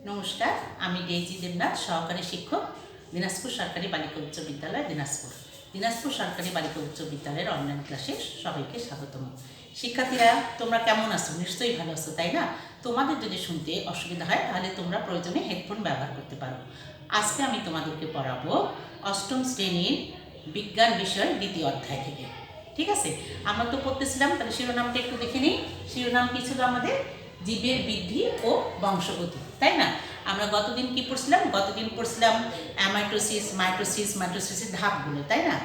নমস্কার, আমি ডেইজি দেবনাথ, সহকারী শিক্ষক, দিনাজপুর সরকারি বালিকা উচ্চ বিদ্যালয়, দিনাজপুর। দিনাজপুর সরকারি বালিকা উচ্চ বিদ্যালয়ের অনলাইন ক্লাসে সবাইকে স্বাগতম। শিক্ষার্থীরা, তোমরা কেমন আছো? নিশ্চয়ই ভালো আছো, তাই না? তোমাদের যদি শুনতে অসুবিধা হয় তাহলে তোমরা প্রয়োজনে হেডফোন ব্যবহার করতে পারো। আজকে আমি তোমাদেরকে পড়াবো অষ্টম শ্রেণীর বিজ্ঞান বিষয় দ্বিতীয় অধ্যায় থেকে। ঠিক আছে? আমরা তো পড়তেছিলাম, তাহলে শিরোনামটা একটু দেখে নিই। শিরোনাম কি ছিল আমাদের? জীবের বৃদ্ধি ও বংশগতি, তাই না? আমরা গতদিন কি পড়ছিলাম? গতদিন পড়ছিলাম অ্যামাইটোসিস, মাইটোসিসের ধাপগুলো, তাই না?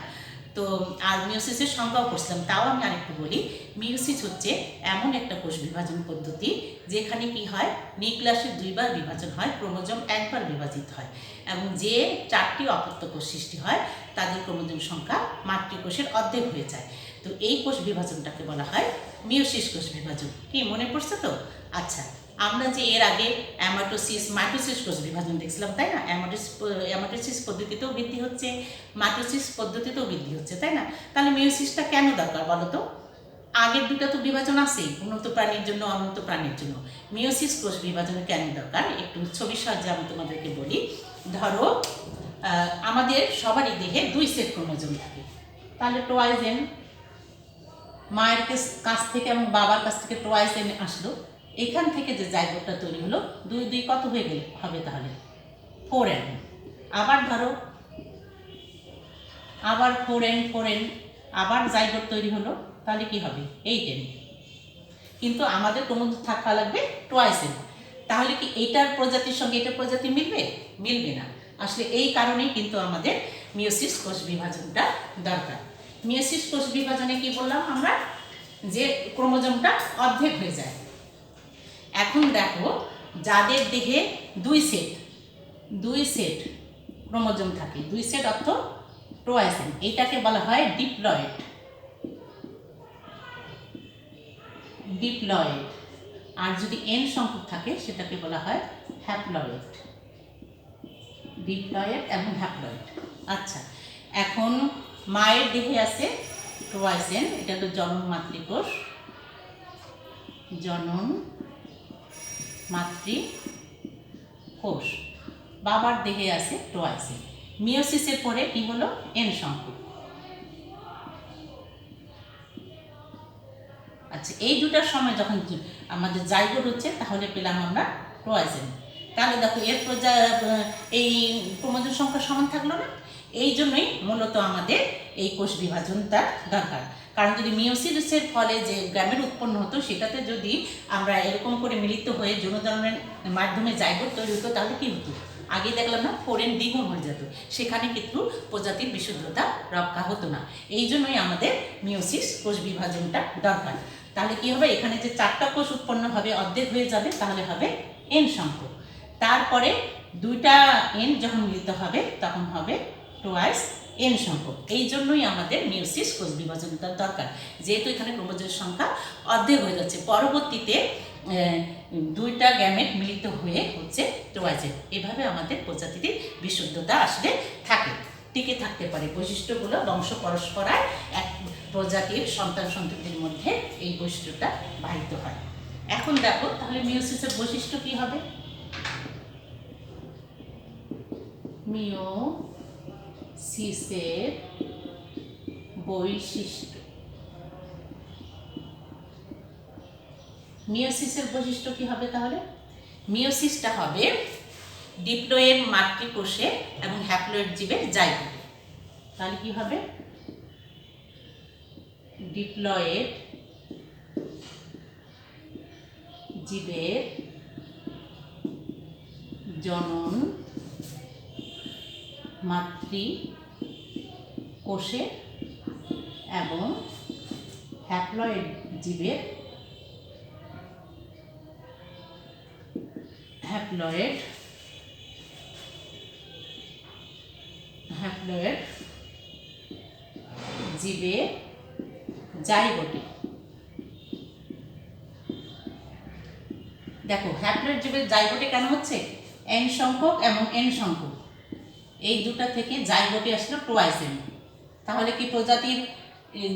তো আর মিওসিসের সংজ্ঞাও পড়ছিলাম। তাও আমি আরেকটু বলি, মিওসিস হচ্ছে এমন একটা কোষ বিভাজন পদ্ধতি যেখানে কি হয়, নিউক্লিয়াসের দুইবার বিভাজন হয়, ক্রোমোজোম একবার বিভাজিত হয়, এবং যে 4টি অপত্য কোষ সৃষ্টি হয় তাদের ক্রোমোজোম সংখ্যা মাতৃকোষের অর্ধেক হয়ে যায়। তো এই কোষ বিভাজনটাকে বলা হয় মিওসিস কোষ বিভাজন। কি মনে পড়ছে তো? আচ্ছা, আমরা যে এর আগে অ্যামাটোসিস, মাইটোসিস কোষ বিভাজন দেখছিলাম, তাই না? অ্যামাটোসিস পদ্ধতিতেও বৃদ্ধি হচ্ছে, মাইটোসিস পদ্ধতিতেও বৃদ্ধি হচ্ছে, তাই না? তাহলে মিওসিসটা কেন দরকার বলো তো? আগের দুটো তো বিভাজন আছেই, উন্নত প্রাণীর জন্য, অনুন্নত প্রাণীর জন্য। মিওসিস কোষ বিভাজন কেন দরকার একটু ছবির সাহায্যে আমি তোমাদেরকে বলি। ধরো, আমাদের সবারই দেহে 2 সেট ক্রোমোজোম থাকে। তাহলে টোয়াইজ এন, মায়ের কাছ থেকে এবং বাবার কাছ থেকে টোয়াইজ এন আসলো। এখান থেকে যে জাইগোটটা তৈরি হলো, 2 2 কত হয়ে গেলে হবে? তাহলে 4n। আবার ধরো, আবার 4n আবার জাইগোট তৈরি হলো, তাহলে কি হবে? 8n। কিন্তু আমাদের ক্রোমোজোম থাকা লাগবে টোয়াইস এন। তাহলে কি এটার প্রজাতির সঙ্গে এটার প্রজাতি মিলবে? মিলবে না। আসলে এই কারণেই কিন্তু আমাদের মিওসিস কোষ বিভাজনটা দরকার। মিওসিস কোষ বিভাজনে কি বললাম আমরা? যে ক্রোমোজোমটা অর্ধেক হয়ে যায়। এখন দেখো, যাদের দেহে 2 সেট ক্রোমোজোম থাকে, 2 সেট অর্থ টোয়াইস এন, এইটাকে বলা হয় ডিপ্লয়েড। আর যদি এন সংখ্যক থাকে সেটাকে বলা হয় হ্যাপ্লয়েড। ডিপ্লয়েড এবং হ্যাপ্লয়েড। আচ্ছা, এখন মায়ের দেহে আছে টোয়াইস এন, এটা হলো জনন মাতৃকোষ, জনন মাতৃকোষ। বাবার দেহে আছে টোয়াইস এন। মিওসিসের পরে কি হলো? এন সংখ্যক। আচ্ছা, এই দুটার সময় যখন আমাদের জাইগোট হচ্ছে, তাহলে পেলাম আমরা টোয়াইস এন। তাহলে দেখো, এর এই ক্রোমোজোম সংখ্যা সমান থাকলো না? এই জন্যই মূলত আমাদের এই কোষ বিভাজনটা দরকার। কারণ যদি মিওসিসের ফলে যে গ্যামেট উৎপন্ন হতো, সেটাতে যদি আমরা এরকম করে মিলিত হয়ে যৌনধারণের মাধ্যমে জাইগোট তৈরি হতো, তাহলে কি হতো? আগে দেখলাম না, 4n দ্বিগুণ হয়ে যেত। সেখানে কিন্তু প্রজাতির বিশুদ্ধতা রক্ষা হতো না। এই জন্যই আমাদের মিওসিস কোষ বিভাজনটা দরকার। তাহলে কি হবে? এখানে যে 4টা কোষ উৎপন্ন হবে, অর্ধেক হয়ে যাবে, তাহলে হবে এন সংখ্যক। তারপরে 2টা এন যখন মিলিত হবে তখন হবে টোয়াইস এন সংখ্যক। এই জন্যই আমাদের মিওসিস কোষ বিভাজনটা দরকার, যেহেতু এখানে ক্রোমোজোমের সংখ্যা অর্ধেক হয়ে যাচ্ছে। পরবর্তীতে 2টা গ্যামেট মিলিত হয়ে হচ্ছে টোয়াইস এন। এভাবে আমাদের প্রজাতিটির বিশুদ্ধতা আসলে থাকে, টিকে থাকতে পারে। বৈশিষ্ট্যগুলো বংশ পরস্পরায় এক প্রজাতির সন্তানদের মধ্যে এই বৈশিষ্ট্যটা বাহিত হয়। এখন দেখো, তাহলে মিওসিসের বৈশিষ্ট্য কি হবে? মিওসিসের বৈশিষ্ট্য, মিওসিসের বৈশিষ্ট্য কি হবে তাহলে? মিওসিসটা হবে ডিপ্লয়েড মাতৃকোষে এবং হ্যাপ্লয়েড জীবের জাইগোটে। তাহলে কি হবে? ডিপ্লয়েড জীবের জনন মাতৃকোষে এবং হ্যাপ্লয়েড জীবের জীবের জাইগোটে। দেখো, হ্যাপ্লয়েড জীবের জাইগোটে কেন হচ্ছে? এন সংখ্যক এবং এন সংখ্যক, এই দুটা থেকে জাইগোটে আসলো টোয়াইস এন। তাহলে কি প্রজাতির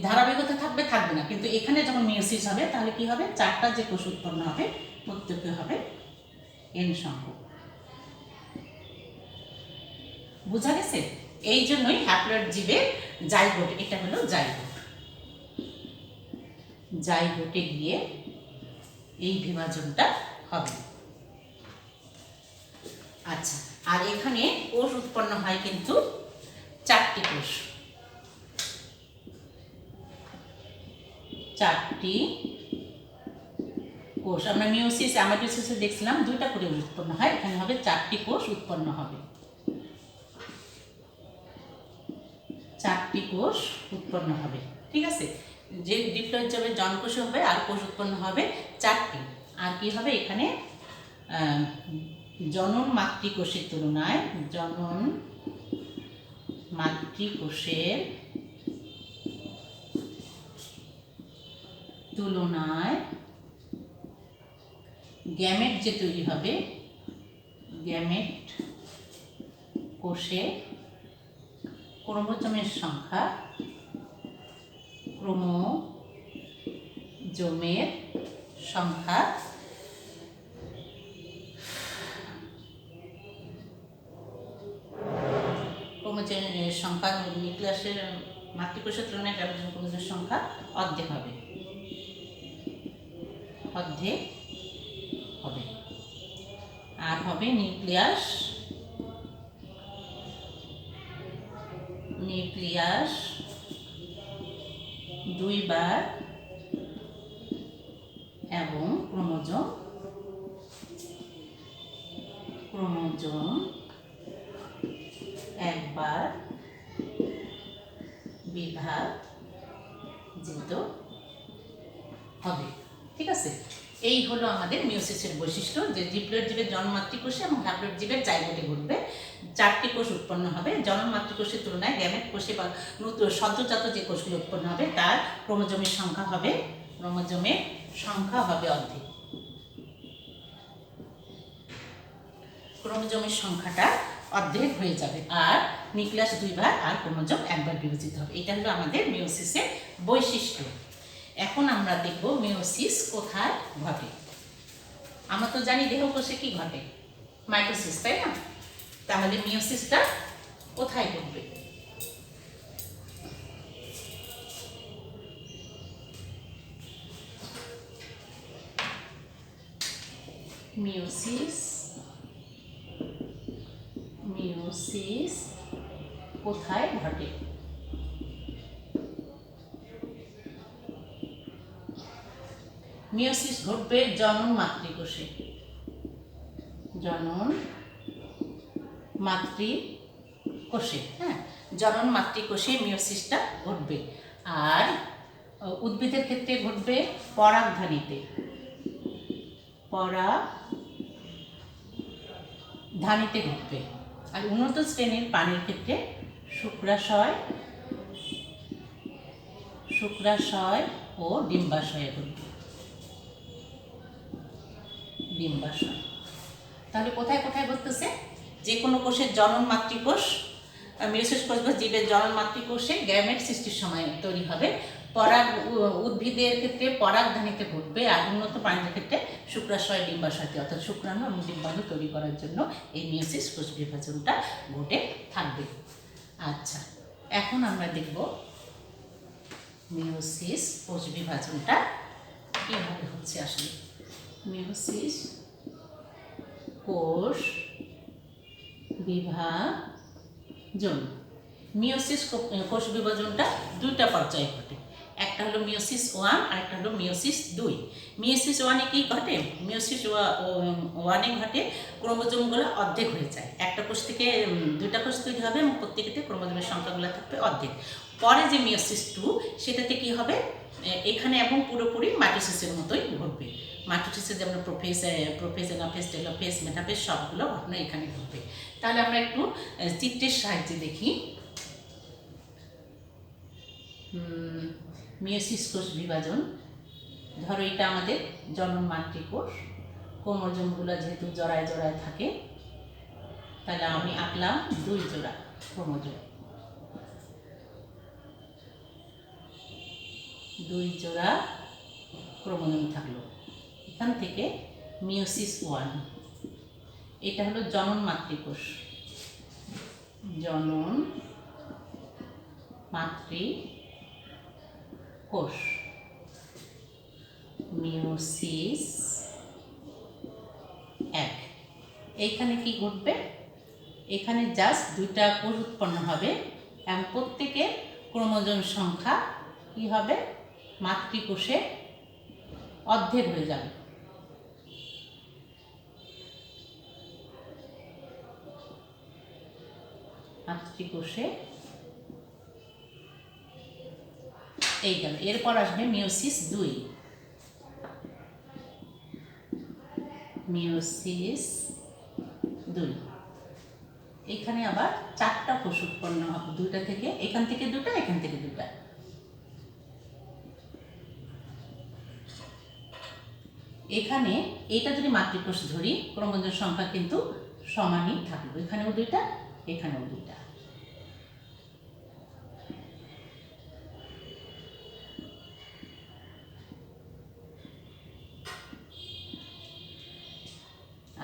ধারাবাহিকতা থাকবে? থাকবে না। কিন্তু এখানে যখন মিওসিস হবে, তাহলে কি হবে? 4টা যে কোষ উৎপন্ন হবে, প্রত্যেকে হবে এন সংখ্যক। বোঝা গেছে? এই জন্যই হ্যাপ্লয়েড জীবের জাইগোট, এটা হলো জাইগোট। জাইগোটে গিয়ে এই বিভাজনটা হবে। আচ্ছা, আর এখানে কোষ উৎপন্ন হয় কিন্তু 4টি কোষ, 4টি কোষ। আমরা মিওসিস অ্যামাটোসিসে দেখছিলাম 2টা করে উৎপন্ন হয়, এখানে হবে 4টি কোষ উৎপন্ন হবে, 4টি কোষ উৎপন্ন হবে। ঠিক আছে, যে ডিপ্লয়েড যাবে জনকোষ হবে আর কোষ উৎপন্ন হবে 4টি। আর কি হবে এখানে, জনন মাতৃকোষের তুলনায়, জনন মাতৃকোষের তুলনায় গ্যামেট যে তৈরি হবে, গ্যামেট কোষে ক্রোমোজোমের সংখ্যা, ক্রোমোজোমের সংখ্যা ক্রোমোজোমের সংখ্যা নিউক্লিয়াসের মাতৃকোষের তুলনায় ক্রোমোজোমের সংখ্যা অর্ধেক হবে, অর্ধেক হবে। আর হবে নিউক্লিয়াস, নিউক্লিয়াস 2 বার এবং ক্রোমোজোম, ক্রোমোজোম 1 বার বিভাজিত হবে। ঠিক আছে, এই হলো আমাদের মিওসিসের বৈশিষ্ট্য, যে ডিপ্লয়েড জীবের জনন মাতৃকোষে এবং হ্যাপ্লয়েড জীবের জাইগোটে ঘটবে, 4টি কোষ উৎপন্ন হবে। জনন মাতৃকোষের তুলনায় গ্যামেট কোষে বা নতুন সদ্যজাত যে কোষগুলো উৎপন্ন হবে তার ক্রোমোজোমের সংখ্যা হবে, ক্রোমোজোমের সংখ্যা হবে অর্ধেক, ক্রোমোজোমের সংখ্যাটা অর্ধেক হয়ে যাবে। আর নিউক্লিয়াস 2 বার আর ক্রোমোজোম 1 বার বিভাজিত হবে। এটা হলো আমাদের মিওসিসের বৈশিষ্ট্য। এখন আমরা দেখব মিওসিস কোথায় ঘটে। আমরা তো জানি দেহকোষে কি ঘটে, মাইটোসিস, তাই না? তাহলে মিওসিসটা কোথায় ঘটবে? মিওসিস, মিওসিস কোথায় ঘটে? মিওসিস ঘটবে জনন মাতৃকোষে, জনন মাতৃকোষে। হ্যাঁ, জনন মাতৃকোষে মিওসিসটা ঘটবে। আর উদ্ভিদের ক্ষেত্রে ঘটবে পরাগধানীতে, পরাগধানীতে ঘটবে। আর উন্নত শ্রেণীর প্রাণীর ক্ষেত্রে শুক্রাশয়, শুক্রাশয় ও ডিম্বাশয়ে ঘটবে, ডিম্বাশয়। তাহলে কোথায় কোথায় ঘটতেছে? যে কোনো কোষের জনন মাতৃকোষ, মিওসিস কোষ বা জীবের জনন মাতৃকোষে গ্যামেট সৃষ্টির সময় তৈরি হবে। উদ্ভিদের ক্ষেত্রে পরাগধানীতে ঘটবে। আর উন্নত প্রাণীদের ক্ষেত্রে শুক্রাশয়, ডিম্বাশয়তে, অর্থাৎ শুক্রাণু এবং ডিম্বাণু তৈরি করার জন্য এই মিওসিস কোষ বিভাজনটা ঘটে থাকবে। আচ্ছা, এখন আমরা দেখব মিওসিস কোষ বিভাজনটা কীভাবে হচ্ছে আসলে। মিওসিস কোষ বিভাজন, মিওসিস কোষ বিভাজনটা 2টা পর্যায়ে ঘটে। একটা হলো মিওসিস 1 আর একটা হলো মিওসিস 2। মিওসিস 1-এ কি ঘটে? মিওসিস 1-এ ঘটে ক্রোমোজোমগুলো অর্ধেক হয়ে যায়। একটা কোষ থেকে 2টা কোষ তৈরি হবে এবং প্রত্যেকটি ক্রোমোজোমের সংখ্যাগুলো থাকবে অর্ধেক। পরে যে মিওসিস 2, সেটাতে কি হবে, এখানে এবং পুরোপুরি মাইটোসিসের মতোই ঘটবে। মাইটোসিসে যেমন প্রোফেজ, অ্যানাফেজ, টেলোফেজ, মেটাফেজ সবগুলো ঘটনা এখানে ঘটবে। তাহলে আমরা একটু চিত্রের সাহায্যে দেখি। মিওসিস কোষ বিভাজন, ধরো এটা আমাদের জনন মাতৃকোষ, ক্রোমোজোমগুলো যেহেতু জোড়ায় জোড়ায় থাকে, তাহলে আমি আঁকলাম 2 জোড়া ক্রোমোজোম, 2 জোড়া ক্রোমোজোম থাকলো। এখান থেকে মিওসিস 1, এটা হলো জনন মাতৃকোষ, জনন মাতৃকোষ, মিওসিস এক। এইখানে কি ঘটবে? এখানে জাস্ট দুইটা কোষ উৎপন্ন হবে এবং প্রত্যেকের ক্রোমোজোম সংখ্যা কি হবে? মাতৃকোষে অর্ধেক হয়ে যাবে। মাতৃকোষে এই গেল। এরপর আসবে মিওসিস দুই। মিওসিস দুই, এখানে আবার চারটা কোষ উৎপন্ন হবে, দুইটা থেকে, এখান থেকে দুটা, এখান থেকে দুটা। এখানে এটা যদি মাতৃকোষ ধরি, ক্রোমোজোম সংখ্যা কিন্তু সমানই থাকবে, এখানেও দুইটা, এখানেও দুইটা।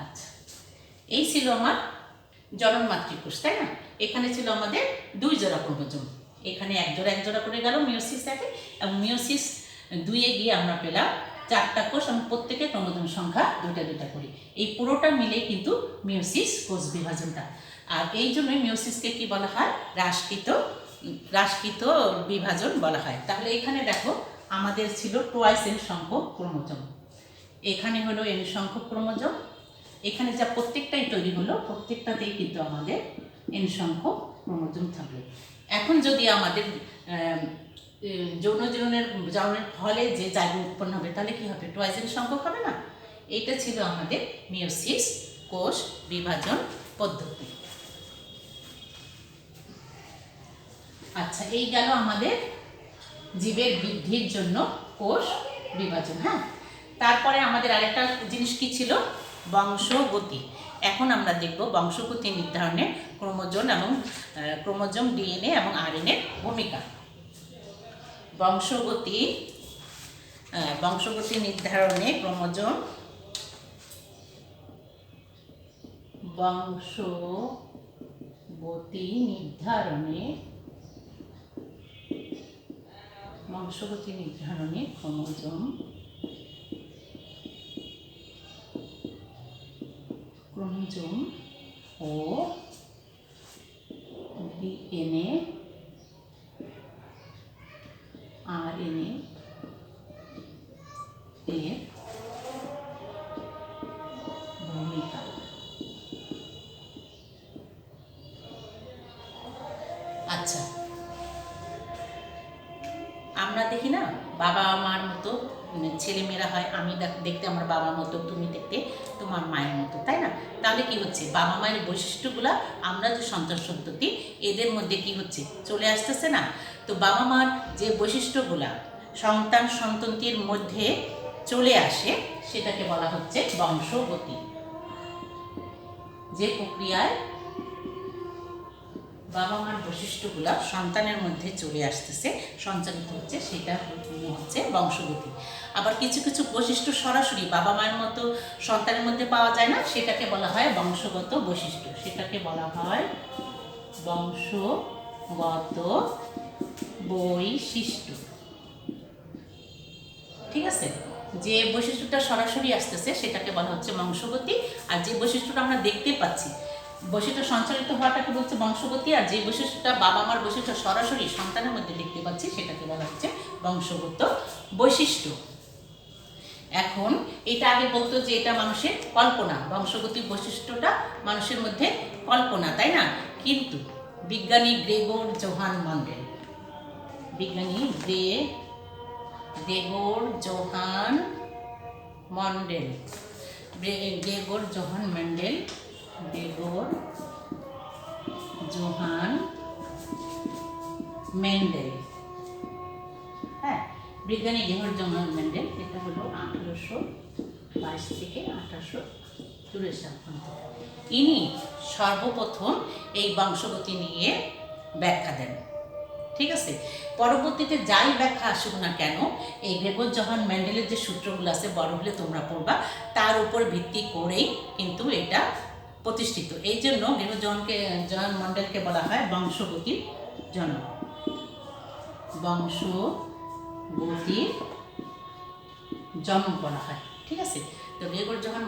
আচ্ছা, এই ছিল আমার জনন মাতৃকোষ, তাই না? এখানে ছিল আমাদের দুই জোড়া ক্রোমোজোম, এখানে এক জোড়া করে গেল মিওসিস একে, এবং মিওসিস দুইয়ে গিয়ে আমরা পেলাম চারটা কোষ এবং প্রত্যেকের ক্রোমোজোম সংখ্যা দুইটা দুইটা করে। এই পুরোটা মিলে কিন্তু মিওসিস কোষ বিভাজনটা। আর এই জন্যই মিওসিসকে কি বলা হয়? হ্রাসকৃত বিভাজন বলা হয়। তাহলে এখানে দেখো আমাদের ছিল টোয়াইস এন সংখ্যক ক্রোমোজোম, এখানে হলো এন সংখ্যক ক্রোমোজোম, এখানে যা প্রত্যেকটাই তৈরি হলো, প্রত্যেকটাতেই কিন্তু আমাদের এন সংখ্যক ক্রোমোজোম থাকবে। এখন যদি আমাদের যৌনের ফলে যে জায়গা উৎপন্ন হবে, তাহলে কি হবে? টোয়াইস এন সংখ্যক হবে না? এইটা ছিল আমাদের মিওসিস কোষ বিভাজন পদ্ধতি। আচ্ছা, এই গেল আমাদের জীবের বৃদ্ধির জন্য কোষ বিভাজন। হ্যাঁ, তারপরে আমাদের আরেকটা জিনিস কি ছিল? বংশগতি। এখন আমরা দেখব বংশগতি নির্ধারণে ক্রোমোজোম ডিএনএ এবং আরএনএ ভূমিকা। বংশগতি নির্ধারণে ক্রোমোজোম ও ডিএনএ আরএনএ এর ভূমিকা। আচ্ছা, আমরা দেখি না, বাবা মার মতো ছেলেমেয়েরা হয়, আমি দেখতে আমার বাবার মতো, তুমি দেখতে তোমার মায়ের মতো, তাই না? তাহলে কি হচ্ছে? বাবা মায়ের বৈশিষ্ট্যগুলা আমরা যে সন্তান সন্ততি, এদের মধ্যে কি হচ্ছে? চলে আসতেছে না? তো বাবা মার যে বৈশিষ্ট্যগুলা সন্তান সন্ততির মধ্যে চলে আসে, সেটাকে বলা হচ্ছে বংশগতি। যে প্রক্রিয়ায় বাবা মার বৈশিষ্ট্যগুলো সন্তানের মধ্যে চলে আসতেছে, সঞ্চালিত হচ্ছে, সেটা হচ্ছে বংশগতি। আবার কিছু কিছু বৈশিষ্ট্য সরাসরি বাবা মায়ের মতো সন্তানের মধ্যে পাওয়া যায় না, সেটাকে বলা হয় বংশগত বৈশিষ্ট্য। সেটাকে বলা হয় বংশগত বৈশিষ্ট্য। ঠিক আছে? যে বৈশিষ্ট্যটা সরাসরি আসতেছে সেটাকে বলা হচ্ছে বংশগতি, আর যে বৈশিষ্ট্যটা আমরা দেখতে পাচ্ছি, বৈশিষ্ট্য সঞ্চালিত হওয়াটাকে বলছে বংশগতি, আর যে বৈশিষ্ট্যটা বাবা মার বৈশিষ্ট্য সরাসরি সন্তানের মধ্যে দেখতে পাচ্ছি, সেটাকে বলা হচ্ছে বংশগত বৈশিষ্ট্য। এখন এটা আগে বলতো যে এটা মানুষের কল্পনা, বংশগতি বৈশিষ্ট্যটা মানুষের মধ্যে কল্পনা, তাই না? কিন্তু বিজ্ঞানী গ্রেগর জোহান মেন্ডেল, হ্যাঁ, বিজ্ঞানী গ্রেগর জোহান মেন্ডেল, এটা হলো 1822 থেকে 1884 সাল পর্যন্ত। ইনি সর্বপ্রথম এই বংশগতি নিয়ে ব্যাখ্যা দেন। ঠিক আছে? পরবর্তীতে যাই ব্যাখ্যা আসুক না কেন, এই গ্রেগর জোহান মেন্ডেলের যে সূত্রগুলো আছে, বড় হলে তোমরা পড়বা, তার উপর ভিত্তি করেই কিন্তু এটা প্রতিষ্ঠিত। এই জন্য গ্রেগর জোহান মন্ডেলকে বলা হয় বংশগতির জনক। বংশগতির জনক বলা হয়, ঠিক আছে। তো গ্রেগর জোহান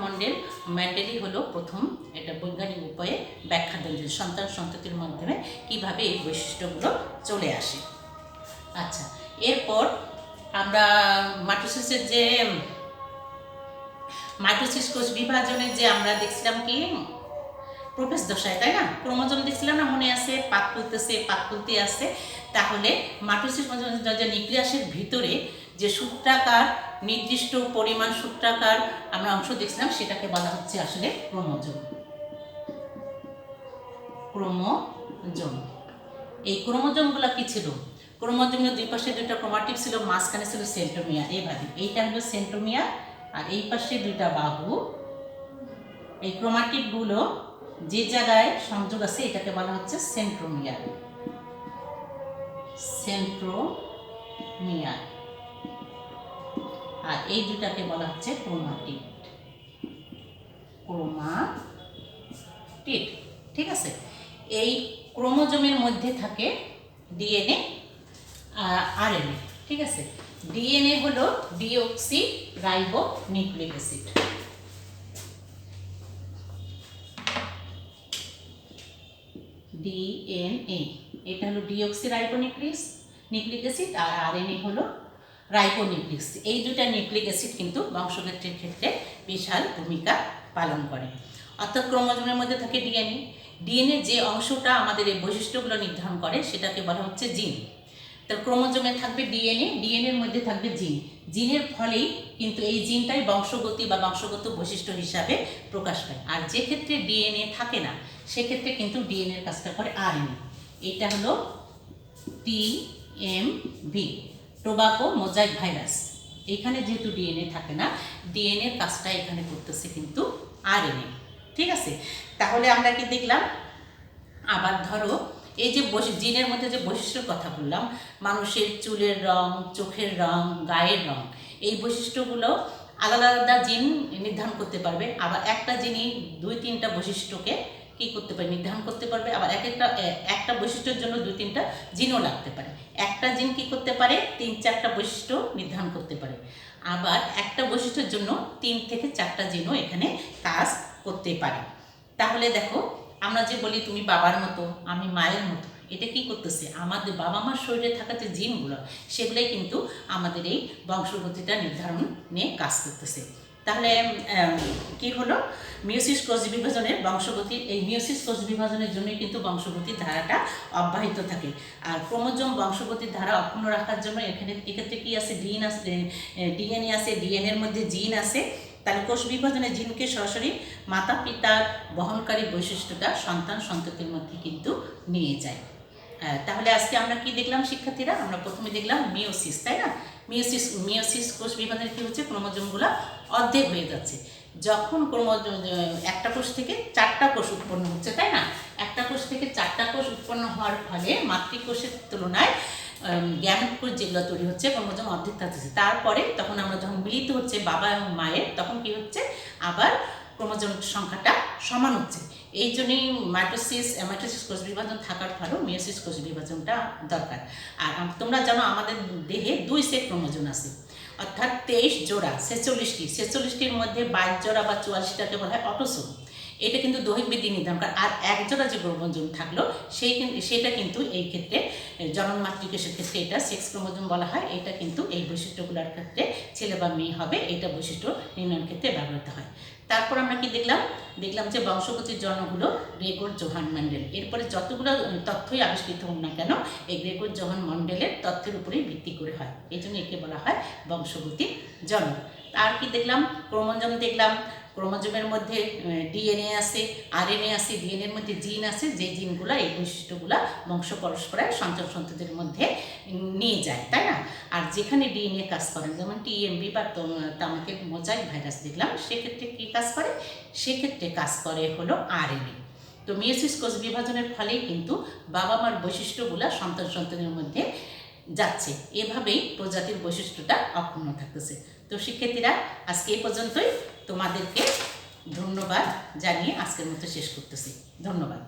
ম্যান্ডেলই হলো প্রথম এটা বৈজ্ঞানিক উপায়ে ব্যাখ্যা দেন যে সন্তান সন্ততির মাধ্যমে কিভাবে এই বৈশিষ্ট্যগুলো চলে আসে। আচ্ছা, এরপর আমরা মাইটোসিস কোষ বিভাজনের যে আমরা দেখছিলাম কি প্রোফেজ দশায়, তাই না? ক্রোমোজোম দেখছিলাম না, মনে আছে? পাক খুলতে আসছে। তাহলে মাইটোসিস যে নিউক্লিয়াসের ভিতরে যে সূত্রাকার, নির্দিষ্ট পরিমাণ সূত্রাকার আমরা অংশ দেখছিলাম, সেটাকে বলা হচ্ছে আসলে ক্রোমোজোম। এই ক্রোমোজোমগুলো কি ছিল? ক্রোমোজোমের দুই পাশে দুইটা ক্রোমাটিড ছিল, মাঝখানে ছিল সেন্ট্রোমিয়ার। এইভাবে এইটা হলো সেন্ট্রোমিয়ার, আর এই পাশে দুইটা বাহু। এই ক্রোমাটিডগুলো যে জায়গায় সংযোগ আছে এটাকে বলা হচ্ছে সেন্ট্রোমিয়ার। আর এই দুটাকে বলা হচ্ছে ক্রোমাটিড। ঠিক আছে। এই ক্রোমোজোমের মধ্যে থাকে ডিএনএ আর আরএনএ, ঠিক আছে। ডিএনএ হলো deoxy ribo nucleic acid. DNA এটা হলো ডিঅক্সি রাইবো নিউক্লিক অ্যাসিড, আর আরএনএ হলো রাইবোনিউক্লিক অ্যাসিড। এই দুটা নিউক্লিক অ্যাসিড কিন্তু বংশগতির ক্ষেত্রে বিশাল ভূমিকা পালন করে। অর্থাৎ ক্রোমোজোমের মধ্যে থাকে ডিএনএ যে অংশটা আমাদের এই বৈশিষ্ট্যগুলো নির্ধারণ করে সেটাকে বলা হচ্ছে জিন। তো ক্রোমোজোমে থাকবে ডিএনএর মধ্যে থাকবে জিনের ফলেই কিন্তু এই জিনটাই বংশগতি বা বংশগত বৈশিষ্ট্য হিসাবে প্রকাশ পায়। আর যে ক্ষেত্রে ডিএনএ থাকে না সেক্ষেত্রে কিন্তু ডিএনএর কাজটা করে আরএনএ। এটা হলো টিএমভি, টোবাকো মোজাইক ভাইরাস। এখানে যেহেতু ডিএনএ থাকে না, ডিএনএর কাজটা এখানে করতেছে কিন্তু আরএনএ, ঠিক আছে। তাহলে আমরা কি দেখলাম? আবার ধরো এই যে জিনের মধ্যে যে বৈশিষ্ট্যের কথা বললাম, মানুষের চুলের রং, চোখের রং, গায়ের রং, এই বৈশিষ্ট্যগুলো আলাদা আলাদা জিন নির্ধারণ করতে পারবে। আবার একটা জিনই 2-3টা বৈশিষ্ট্যকে কি করতে পারে, নির্ধারণ করতে পারবে। আবার একটা বৈশিষ্ট্যের জন্য 2-3টা জিনও লাগতে পারে। একটা জিন কি করতে পারে, 3-4টা বৈশিষ্ট্য নির্ধারণ করতে পারে। আবার একটা বৈশিষ্ট্যের জন্য 3 থেকে 4টা জিনও এখানে কাজ করতে পারে। তাহলে দেখো, আমরা যে বলি তুমি বাবার মতো, আমি মায়ের মতো, এটা কি করতেছে? আমাদের বাবা মার শরীরে থাকা যে জিনগুলো, সেগুলোই কিন্তু আমাদের এই বংশগতিটা নির্ধারণে কাজ করতেছে। তাহলে কি হলো? মিওসিস কোষ বিভাজনের বংশগতি, এই মিওসিস কোষ বিভাজনের জন্যই কিন্তু বংশগতির ধারাটা অব্যাহত থাকে। আর ক্রোমোজোম বংশগতির ধারা অক্ষুণ্ণ রাখার জন্য এক্ষেত্রে কি আছে? ডিএনএ আছে, ডিএনএর মধ্যে জিন আছে। তাহলে কোষ বিভাজনের জিনকে সরাসরি মাতা পিতার বহনকারী বৈশিষ্ট্যটা সন্তান সন্ততির মধ্যে কিন্তু নিয়ে যায়। তাহলে আজকে আমরা কি দেখলাম শিক্ষার্থীরা? আমরা প্রথমে দেখলাম মিওসিস, তাই না? মিওসিস কোষ বিভাজনের কি হচ্ছে? ক্রোমোজোমগুলো অর্ধেক হয়ে যাচ্ছে। যখন একটা কোষ থেকে 4টা কোষ উৎপন্ন হচ্ছে, তাই না? একটা কোষ থেকে 4টা কোষ উৎপন্ন হওয়ার ফলে মাতৃকোষের তুলনায় গ্যামেট কোষ যেগুলো তৈরি হচ্ছে, ক্রোমোজোম অর্ধেক থাকতেছে। তারপরে তখন আমরা যখন মিলিত হচ্ছে বাবা এবং মায়ের, তখন কি হচ্ছে? আবার ক্রোমোজোম সংখ্যাটা সমান হচ্ছে। এই জন্যই মাইটোসিস কোষ বিভাজন থাকার ফলেও মিওসিস কোষ বিভাজনটা দরকার। আর তোমরা জানো আমাদের দেহে 2 সেট ক্রোমোজোম আছে, অর্থাৎ 23 জোড়া, 46টির মধ্যে 22 জোড়া বা 44টাকে বলা হয় অটোসোম। এটা কিন্তু দৈহিক বৃদ্ধি নির্ধারণ করে। আর 1 জোড়া যে ক্রোমোজোম থাকলো সেটা কিন্তু এই ক্ষেত্রে জনন মাতৃকোষের ক্ষেত্রে এটা সেক্স ক্রোমোজোম বলা হয়। এটা কিন্তু এই বৈশিষ্ট্যগুলোর ক্ষেত্রে ছেলে বা মেয়ে হবে, এটা বৈশিষ্ট্য নির্ণয়ের ক্ষেত্রে ব্যবহৃত হয়। তারপর আমরা কি দেখলাম যে বংশগতির জনকগুলো গ্রেগর জোহান ম্যান্ডেল। এরপরে যতগুলো তথ্যই আবিষ্কৃত হোক না কেন, এই গ্রেগর জোহান ম্যান্ডেলের তথ্যের উপরেই ভিত্তি করে হয়। এই জন্য একে বলা হয় বংশগতির জনক। আর কি দেখলাম? ক্রোমোজোম দেখলাম। ক্রোমোজোমের মধ্যে ডিএনএ আছে, আরএনএ আছে, ডিএনএর মধ্যে জিন আছে, যে জিনগুলো এই বৈশিষ্ট্যগুলো বংশ পরস্পরায় সন্তান সন্ততির মধ্যে নিয়ে যায়, তাই না? আর যেখানে ডিএনএ কাজ করে, যেমন টিএমভি বা তামাকে মোজাইক ভাইরাস দেখলাম, সেক্ষেত্রে কী কাজ করে? সেক্ষেত্রে কাজ করে হলো আরএনএ। তো মিওসিস কোষ বিভাজনের ফলেই কিন্তু বাবা মার বৈশিষ্ট্যগুলো সন্তান সন্ততির মধ্যে যাচ্ছে। এভাবেই প্রজাতির বৈশিষ্ট্যটা অক্ষুণ্ণ থাকতেছে। তো শিক্ষার্থীরা, আজকে এই পর্যন্তই। তোমাদেরকে ধন্যবাদ জানিয়ে আজকের মতো শেষ করতেছি। ধন্যবাদ।